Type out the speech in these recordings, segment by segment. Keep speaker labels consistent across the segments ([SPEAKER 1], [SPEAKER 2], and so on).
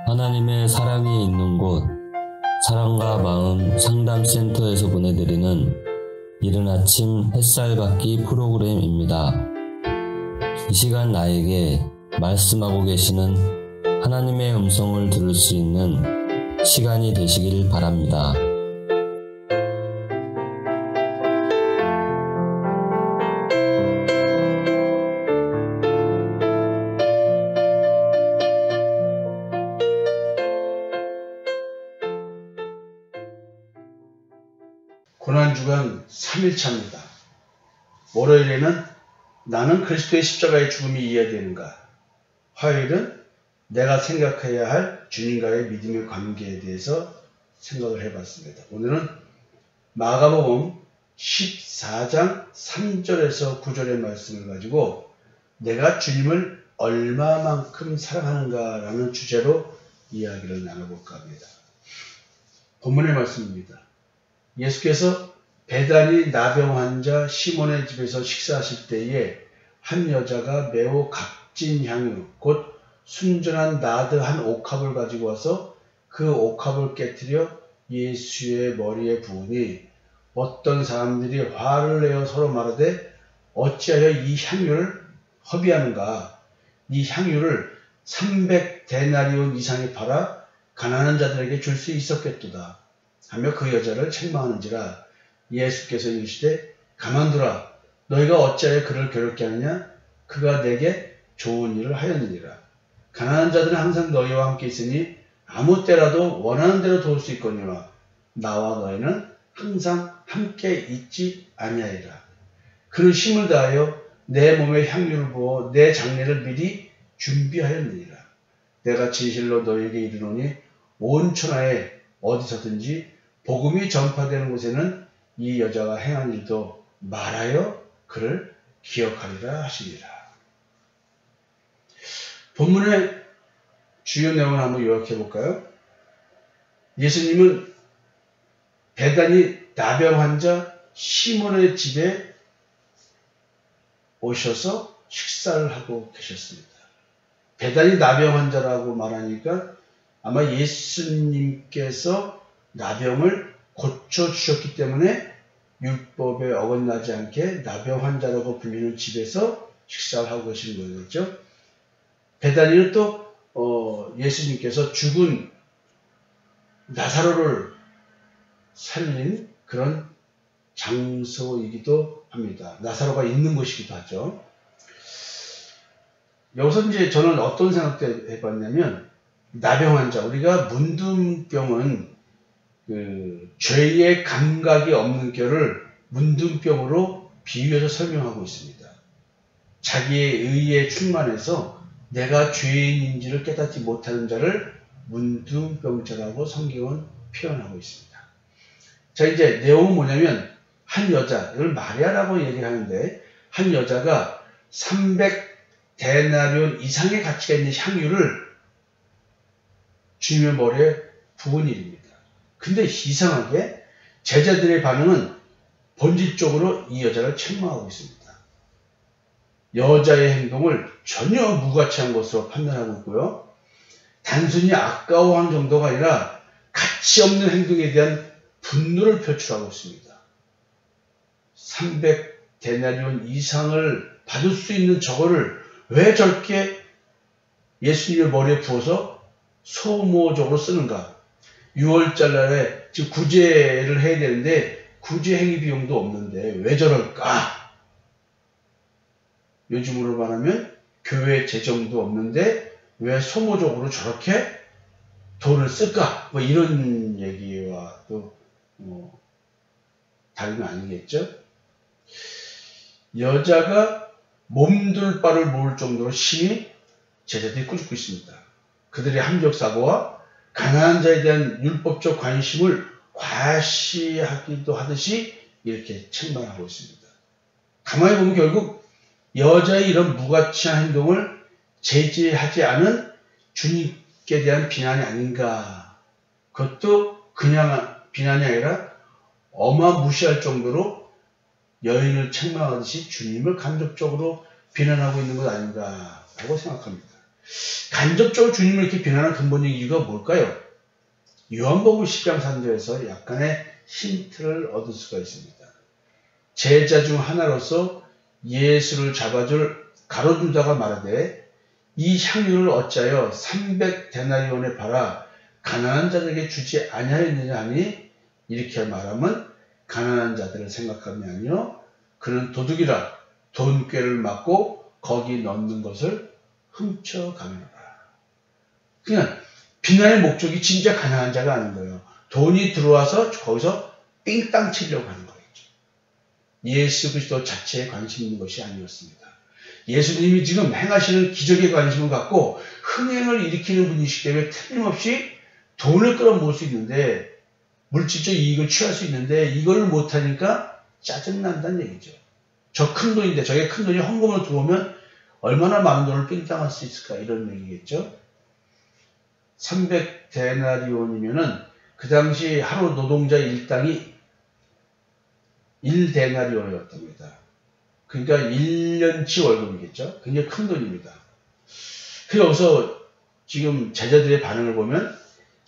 [SPEAKER 1] 하나님의 사랑이 있는 곳, 사랑과 마음 상담센터에서 보내드리는 이른 아침 햇살 받기 프로그램입니다. 이 시간 나에게 말씀하고 계시는 하나님의 음성을 들을 수 있는 시간이 되시길 바랍니다.
[SPEAKER 2] 고난주간 3일차입니다. 월요일에는 나는 그리스도의 십자가의 죽음이 이해되는가? 화요일은 내가 생각해야 할 주님과의 믿음의 관계에 대해서 생각을 해봤습니다. 오늘은 마가복음 14장 3절에서 9절의 말씀을 가지고 내가 주님을 얼마만큼 사랑하는가 라는 주제로 이야기를 나눠볼까 합니다. 본문의 말씀입니다. 예수께서 베다니 나병 환자 시몬의 집에서 식사하실 때에 한 여자가 매우 값진 향유 곧 순전한 나드 한 옥합을 가지고 와서 그 옥합을 깨뜨려 예수의 머리에 부으니 어떤 사람들이 화를 내어 서로 말하되 어찌하여 이 향유를 허비하는가? 이 향유를 300데나리온 이상에 팔아 가난한 자들에게 줄 수 있었겠도다 하며 그 여자를 책망하는지라. 예수께서 이르시되 가만두라. 너희가 어찌하여 그를 괴롭게 하느냐? 그가 내게 좋은 일을 하였느니라. 가난한 자들은 항상 너희와 함께 있으니 아무 때라도 원하는 대로 도울 수 있거니와 나와 너희는 항상 함께 있지 아니하리라. 그는 힘을 다하여 내 몸에 향유를 부어 내 장례를 미리 준비하였느니라. 내가 진실로 너희에게 이르노니 온 천하에 어디서든지 복음이 전파되는 곳에는 이 여자가 행한 일도 말하여 그를 기억하리라 하시니라. 본문의 주요 내용을 한번 요약해 볼까요? 예수님은 베다니 나병 환자 시몬의 집에 오셔서 식사를 하고 계셨습니다. 베다니 나병 환자라고 말하니까 아마 예수님께서 나병을 고쳐주셨기 때문에 율법에 어긋나지 않게 나병 환자라고 불리는 집에서 식사를 하고 계시는 거겠죠. 베다니는 또 예수님께서 죽은 나사로를 살린 그런 장소이기도 합니다. 나사로가 있는 곳이기도 하죠. 여기서 이제 저는 어떤 생각을 해봤냐면 나병 환자, 우리가 문둥병은 죄의 감각이 없는 뼈를 문둥병으로 비유해서 설명하고 있습니다. 자기의 의에 충만해서 내가 죄인인지를 깨닫지 못하는 자를 문둥병자라고 성경은 표현하고 있습니다. 자, 이제 내용은 뭐냐면 한 여자, 이걸 마리아라고 얘기하는데 한 여자가 300데나리온 이상의 가치가 있는 향유를 주님의 머리에 부은 일입니다. 근데 이상하게 제자들의 반응은 본질적으로 이 여자를 책망하고 있습니다. 여자의 행동을 전혀 무가치한 것으로 판단하고 있고요. 단순히 아까워한 정도가 아니라 가치 없는 행동에 대한 분노를 표출하고 있습니다. 300데나리온 이상을 받을 수 있는 저거를 왜 저렇게 예수님의 머리에 부어서 소모적으로 쓰는가? 6월달 날에 지금 구제를 해야 되는데 구제 행위 비용도 없는데 왜 저럴까? 요즘으로 말하면 교회 재정도 없는데 왜 소모적으로 저렇게 돈을 쓸까? 뭐 이런 얘기와 또 다름이 아니겠죠? 여자가 몸둘 바를 모을 정도로 심히 제자들이 꾸짖고 있습니다. 그들의 함정사고와 가난한 자에 대한 율법적 관심을 과시하기도 하듯이 이렇게 책망하고 있습니다. 가만히 보면 결국 여자의 이런 무가치한 행동을 제지하지 않은 주님께 대한 비난이 아닌가. 그것도 그냥 비난이 아니라 어마무시할 정도로 여인을 책망하듯이 주님을 간접적으로 비난하고 있는 것 아닌가라고 생각합니다. 간접적으로 주님을 이렇게 비난하는 근본적인 이유가 뭘까요? 요한복음 10장 3절에서 약간의 힌트를 얻을 수가 있습니다. 제자 중 하나로서 예수를 잡아줄 가룟유다가 말하되 이 향유를 어찌하여 300데나리온에 팔아 가난한 자들에게 주지 아니하였느냐 하니 이렇게 말하면 가난한 자들을 생각함이 아니요 그는 도둑이라 돈꾀를 맞고 거기 넣는 것을 훔쳐가느라. 그냥 비난의 목적이 진짜 가난한 자가 아닌 거예요. 돈이 들어와서 거기서 삥땅 치려고 하는 거겠죠. 예수 그리스도 자체에 관심 있는 것이 아니었습니다. 예수님이 지금 행하시는 기적에 관심을 갖고 흥행을 일으키는 분이시기 때문에 틀림없이 돈을 끌어모을 수 있는데 물질적 이익을 취할 수 있는데 이걸 못하니까 짜증난다는 얘기죠. 저 큰 돈인데 저게 큰 돈이 헌금으로 들어오면 얼마나 많은 돈을 삥땅할 수 있을까 이런 얘기겠죠. 300데나리온이면은 그 당시 하루 노동자 일당이 1데나리온이었답니다. 그러니까 1년치 월급이겠죠. 굉장히 큰 돈입니다. 그래서 여기서 지금 제자들의 반응을 보면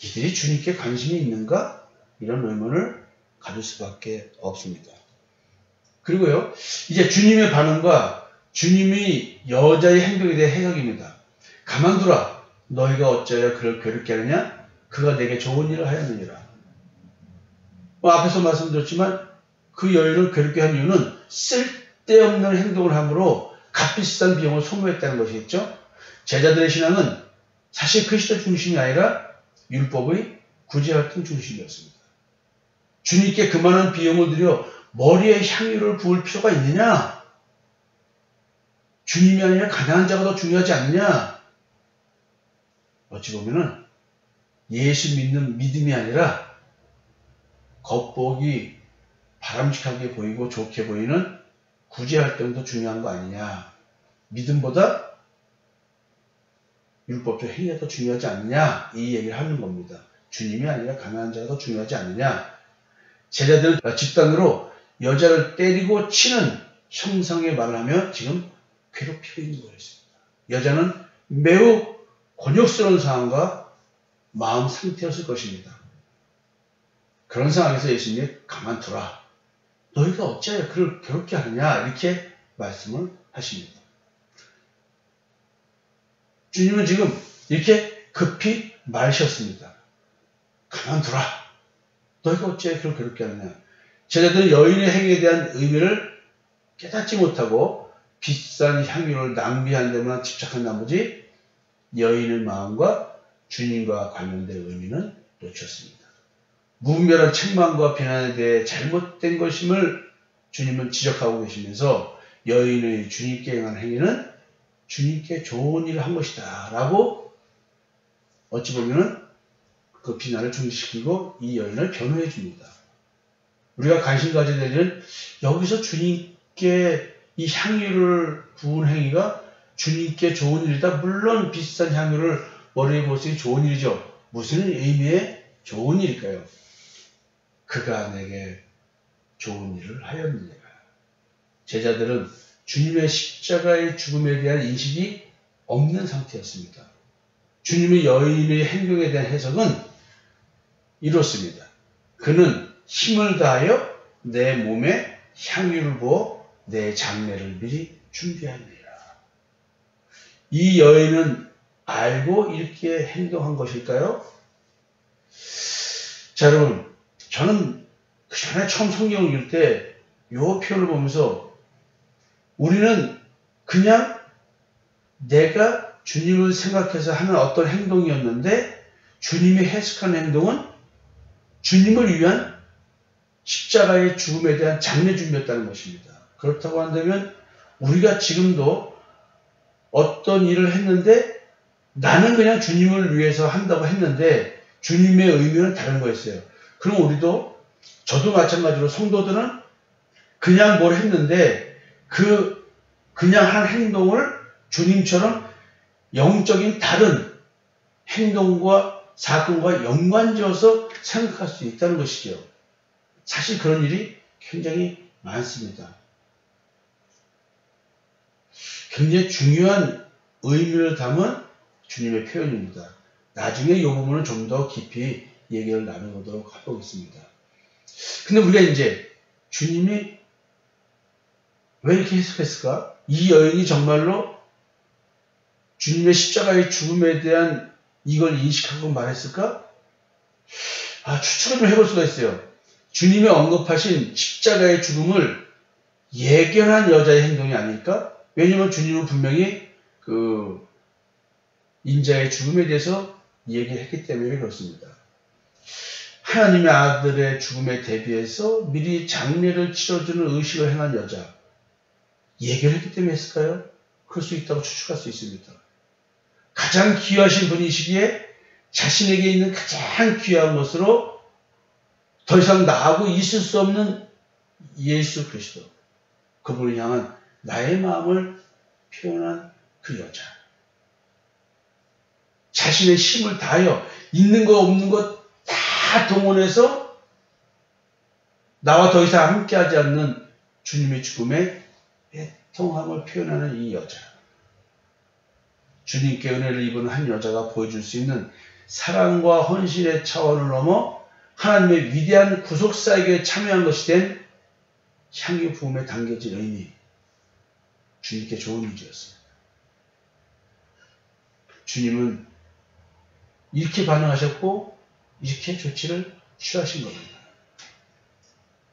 [SPEAKER 2] 이들이 주님께 관심이 있는가? 이런 의문을 가질 수밖에 없습니다. 그리고요, 이제 주님의 반응과 주님이 여자의 행동에 대해 해석입니다. 가만두라. 너희가 어찌하여 그를 괴롭게 하느냐? 그가 내게 좋은 일을 하였느니라. 앞에서 말씀드렸지만 그 여인을 괴롭게 한 이유는 쓸데없는 행동을 함으로 값비싼 비용을 소모했다는 것이겠죠. 제자들의 신앙은 사실 그리스도 중심이 아니라 율법의 구제활동 중심이었습니다. 주님께 그만한 비용을 들여 머리에 향유를 부을 필요가 있느냐? 주님이 아니라 가난한 자가 더 중요하지 않느냐? 어찌 보면은 예수 믿는 믿음이 아니라 겉보기 바람직하게 보이고 좋게 보이는 구제활동이 더 중요한 거 아니냐? 믿음보다 율법적 행위가 더 중요하지 않느냐? 이 얘기를 하는 겁니다. 주님이 아니라 가난한 자가 더 중요하지 않느냐? 제자들은 집단으로 여자를 때리고 치는 형상의 말을 하며 지금 괴롭히고 있는 거였습니다. 여자는 매우 곤욕스러운 상황과 마음 상태였을 것입니다. 그런 상황에서 예수님이 가만두라. 너희가 어찌하여 그를 괴롭게 하느냐? 이렇게 말씀을 하십니다. 주님은 지금 이렇게 급히 말하셨습니다. 가만두라. 너희가 어찌하여 그를 괴롭게 하느냐? 제자들은 여인의 행위에 대한 의미를 깨닫지 못하고 비싼 향유를 낭비한 데만 집착한 나머지 여인의 마음과 주님과 관련된 의미는 놓쳤습니다. 무분별한 책망과 비난에 대해 잘못된 것임을 주님은 지적하고 계시면서 여인의 주님께 행한 행위는 주님께 좋은 일을 한 것이다 라고 어찌 보면 그 비난을 중지시키고 이 여인을 변호해 줍니다. 우리가 관심 가져야 될 일은 여기서 주님께 이 향유를 부은 행위가 주님께 좋은 일이다. 물론 비싼 향유를 머리에 부었으니 좋은 일이죠. 무슨 의미의 좋은 일일까요? 그가 내게 좋은 일을 하였느니라. 제자들은 주님의 십자가의 죽음에 대한 인식이 없는 상태였습니다. 주님의 여인의 행동에 대한 해석은 이렇습니다. 그는 힘을 다하여 내 몸에 향유를 부어 내 장례를 미리 준비하느니라. 이 여인은 알고 이렇게 행동한 것일까요? 자, 여러분, 저는 그 전에 처음 성경을 읽을 때 이 표현을 보면서 우리는 그냥 내가 주님을 생각해서 하는 어떤 행동이었는데 주님이 해석한 행동은 주님을 위한 십자가의 죽음에 대한 장례 준비였다는 것입니다. 그렇다고 한다면 우리가 지금도 어떤 일을 했는데 나는 그냥 주님을 위해서 한다고 했는데 주님의 의미는 다른 거였어요. 그럼 우리도 저도 마찬가지로 성도들은 그냥 뭘 했는데 그냥 한 행동을 주님처럼 영적인 다른 행동과 사건과 연관지어서 생각할 수 있다는 것이죠. 사실 그런 일이 굉장히 많습니다. 굉장히 중요한 의미를 담은 주님의 표현입니다. 나중에 이 부분은 좀 더 깊이 얘기를 나눠보도록 해보겠습니다. 근데 우리가 이제 주님이 왜 이렇게 해석했을까? 이 여인이 정말로 주님의 십자가의 죽음에 대한 이걸 인식하고 말했을까? 추측을 좀 해볼 수가 있어요. 주님이 언급하신 십자가의 죽음을 예견한 여자의 행동이 아닐까? 왜냐면 주님은 분명히 그 인자의 죽음에 대해서 얘기를 했기 때문에 그렇습니다. 하나님의 아들의 죽음에 대비해서 미리 장례를 치러주는 의식을 행한 여자. 예견을 했기 때문에 했을까요? 그럴 수 있다고 추측할 수 있습니다. 가장 귀하신 분이시기에 자신에게 있는 가장 귀한 것으로 더 이상 나하고 있을 수 없는 예수 그리스도, 그분을 향한 나의 마음을 표현한 그 여자. 자신의 힘을 다하여 있는 거 없는 것 다 동원해서 나와 더 이상 함께하지 않는 주님의 죽음에 애통함을 표현하는 이 여자. 주님께 은혜를 입은 한 여자가 보여줄 수 있는 사랑과 헌신의 차원을 넘어 하나님의 위대한 구속사에게 참여한 것이 된 향유 부음에 담겨진 의미. 주님께 좋은 일이었습니다. 주님은 이렇게 반응하셨고 이렇게 조치를 취하신 겁니다.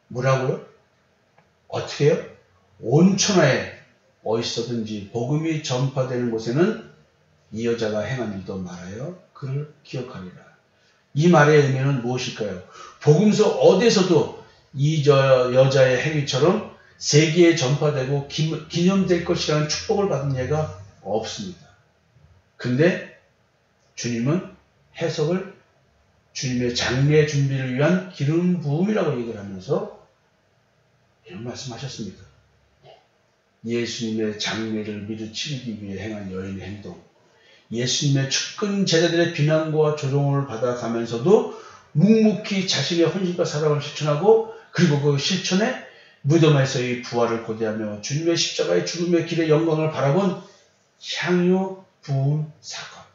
[SPEAKER 2] 뭐라고요? 어떻게 해요? 온 천하에 어디서든지 복음이 전파되는 곳에는 이 여자가 행한 일도 말하여 그를 기억하리라. 이 말의 의미는 무엇일까요? 복음서 어디서도 이 여자의 행위처럼 세계에 전파되고 기념될 것이라는 축복을 받은 예가 없습니다. 근데 주님은 해석을 주님의 장례 준비를 위한 기름 부음이라고 얘기를 하면서 이런 말씀하셨습니다. 예수님의 장례를 미리 치르기 위해 행한 여인의 행동, 예수님의 측근 제자들의 비난과 조롱을 받아가면서도 묵묵히 자신의 헌신과 사랑을 실천하고 그리고 그 실천에 무덤에서의 부활을 고대하며 주님의 십자가의 죽음의 길의 영광을 바라본 향유 부음 사건.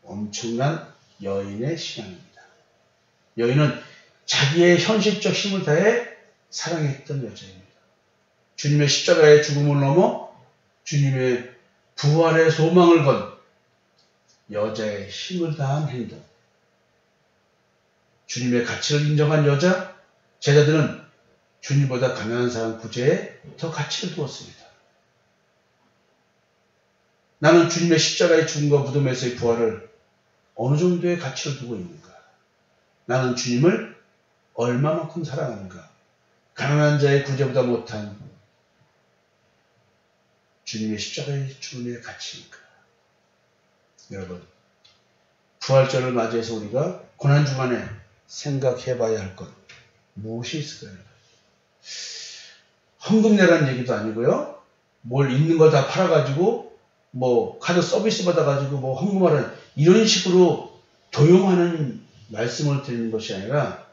[SPEAKER 2] 엄청난 여인의 신앙입니다. 여인은 자기의 현실적 힘을 다해 사랑했던 여자입니다. 주님의 십자가의 죽음을 넘어 주님의 부활의 소망을 건 여자의 힘을 다한 행동. 주님의 가치를 인정한 여자, 제자들은 주님보다 가난한 사람 구제에 더 가치를 두었습니다. 나는 주님의 십자가의 죽음과 무덤에서의 부활을 어느 정도의 가치를 두고 있는가? 나는 주님을 얼마만큼 사랑하는가? 가난한 자의 구제보다 못한 주님의 십자가의 죽음의 가치인가? 여러분, 부활절을 맞이해서 우리가 고난주간에 생각해봐야 할 것 무엇이 있을까요? 헌금 내라는 얘기도 아니고요. 뭘 있는 걸 다 팔아가지고 카드 서비스 받아가지고 헌금하라는 이런 식으로 도용하는 말씀을 드리는 것이 아니라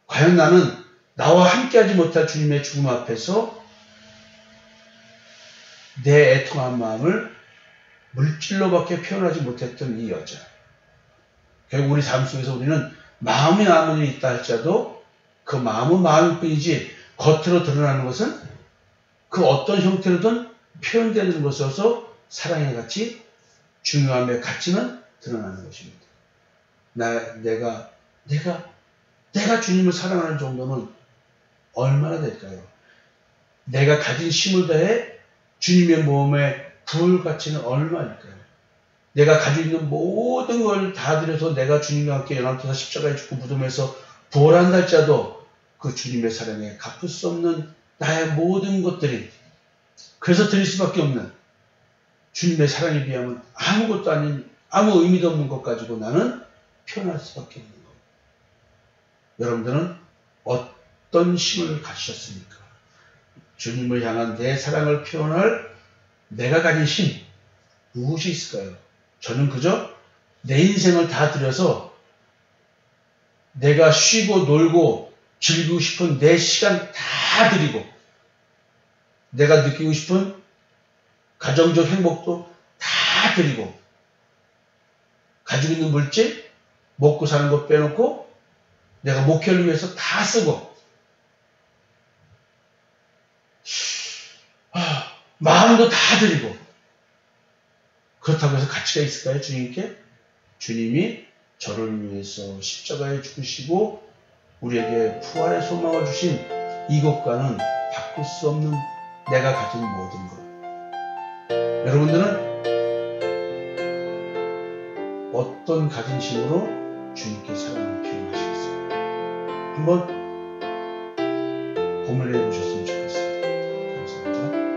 [SPEAKER 2] 과연 나는 나와 함께하지 못할 주님의 죽음 앞에서 내 애통한 마음을 물질로밖에 표현하지 못했던 이 여자. 결국 우리 삶 속에서 우리는 마음이 아무리 있다 할지라도 그 마음은 마음일 뿐이지 겉으로 드러나는 것은 그 어떤 형태로든 표현되는 것으로서 사랑의 가치, 중요함의 가치는 드러나는 것입니다. 내가 주님을 사랑하는 정도는 얼마나 될까요? 내가 가진 힘을 다해 주님의 몸의 부을 가치는 얼마일까요? 내가 가지고 있는 모든 걸 다 들여서 내가 주님과 함께 연합해서 십자가에 죽고 무덤에서 부활한다 할지라도 그 주님의 사랑에 갚을 수 없는 나의 모든 것들이, 그래서 드릴 수밖에 없는 주님의 사랑에 비하면 아무것도 아닌, 아무 의미도 없는 것 가지고 나는 표현할 수밖에 없는 것. 여러분들은 어떤 힘을 가지셨습니까? 주님을 향한 내 사랑을 표현할 내가 가진 힘, 무엇이 있을까요? 저는 그저 내 인생을 다 들여서 내가 쉬고 놀고 즐기고 싶은 내 시간 다 드리고 내가 느끼고 싶은 가정적 행복도 다 드리고, 가지고 있는 물질, 먹고 사는 것 빼놓고 내가 목회를 위해서 다 쓰고, 마음도 다 드리고, 그렇다고 해서 가치가 있을까요, 주님께? 주님이 저를 위해서 십자가에 죽으시고 우리에게 부활의 소망을 주신 이것과는 바꿀 수 없는 내가 가진 모든 것. 여러분들은 어떤 가진 힘으로 주님께 사랑을 표현하시겠어요? 한번 고민을 해보셨으면 좋겠습니다. 감사합니다.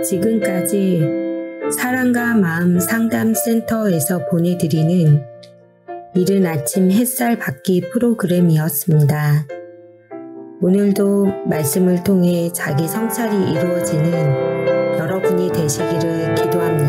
[SPEAKER 3] 지금까지 사랑과 마음 상담센터에서 보내드리는 이른 아침 햇살 받기 프로그램이었습니다. 오늘도 말씀을 통해 자기 성찰이 이루어지는 여러분이 되시기를 기도합니다.